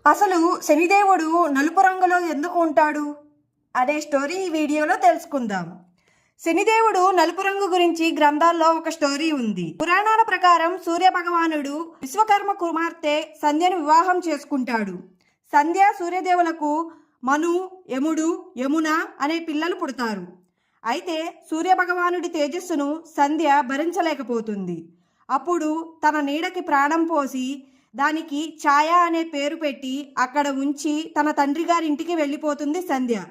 అసలు శనిదేవుడు నలుపు రంగులో ఎందుకు ఉంటాడు అనే స్టోరీ ఈ వీడియోలో తెలుసుకుందాం. శనిదేవుడు నలుపు రంగు గురించి గ్రంథాల్లో ఒక స్టోరీ ఉంది. పురాణాల ప్రకారం సూర్య భగవానుడు విశ్వకర్మ కుమార్తె సంధ్యను వివాహం చేసుకుంటాడు. సంధ్య సూర్యదేవులకు మను, యముడు, యమున అనే పిల్లలు పుడతారు. అయితే సూర్య భగవానుడి తేజస్సును సంధ్య భరించలేకపోతుంది. అప్పుడు తన నీడకి ప్రాణం పోసి దానికి ఛాయ అనే పేరు పెట్టి అక్కడ ఉంచి తన తండ్రి గారి ఇంటికి వెళ్ళిపోతుంది సంధ్య.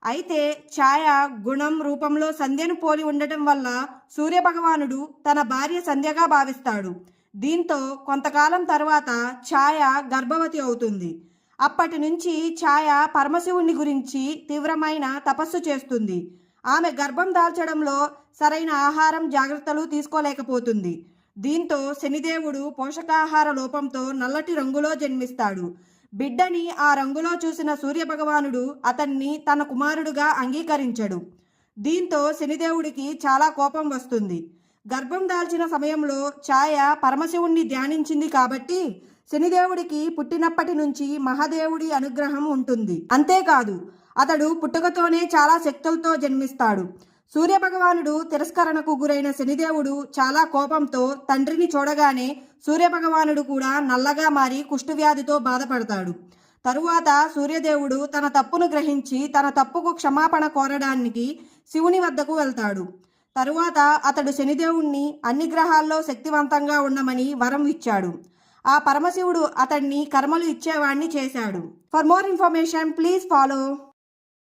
అయితే ఛాయ గుణం రూపంలో సంధ్యను పోలి ఉండటం వల్ల సూర్యభగవానుడు తన భార్య సంధ్యగా భావిస్తాడు. దీంతో కొంతకాలం తర్వాత ఛాయ గర్భవతి అవుతుంది. అప్పటి నుంచి ఛాయ పరమశివుని గురించి తీవ్రమైన తపస్సు చేస్తుంది. ఆమె గర్భం దాల్చడంలో సరైన ఆహారం జాగ్రత్తలు తీసుకోలేకపోతుంది. దీంతో శనిదేవుడు పోషకాహార లోపంతో నల్లటి రంగులో జన్మిస్తాడు. బిడ్డని ఆ రంగులో చూసిన సూర్యభగవానుడు అతన్ని తన కుమారుడుగా అంగీకరించడు. దీంతో శనిదేవుడికి చాలా కోపం వస్తుంది. గర్భం దాల్చిన సమయంలో ఛాయ పరమశివుణ్ణి ధ్యానించింది కాబట్టి శనిదేవుడికి పుట్టినప్పటి నుంచి మహాదేవుడి అనుగ్రహం ఉంటుంది. అంతేకాదు అతడు పుట్టుకతోనే చాలా శక్తులతో జన్మిస్తాడు. సూర్యభగవానుడు తిరస్కరణకు గురైన శనిదేవుడు చాలా కోపంతో తండ్రిని చూడగానే సూర్యభగవానుడు కూడా నల్లగా మారి కుష్ఠవ్యాధితో బాధపడతాడు. తరువాత సూర్యదేవుడు తన తప్పును గ్రహించి తన తప్పుకు క్షమాపణ కోరడానికి శివుని వద్దకు వెళ్తాడు. తరువాత అతడు శనిదేవుణ్ణి అన్ని గ్రహాల్లో శక్తివంతంగా ఉండమని వరం ఇచ్చాడు. ఆ పరమశివుడు అతన్ని కర్మలు ఇచ్చేవాణ్ణి చేశాడు. For more information please follow.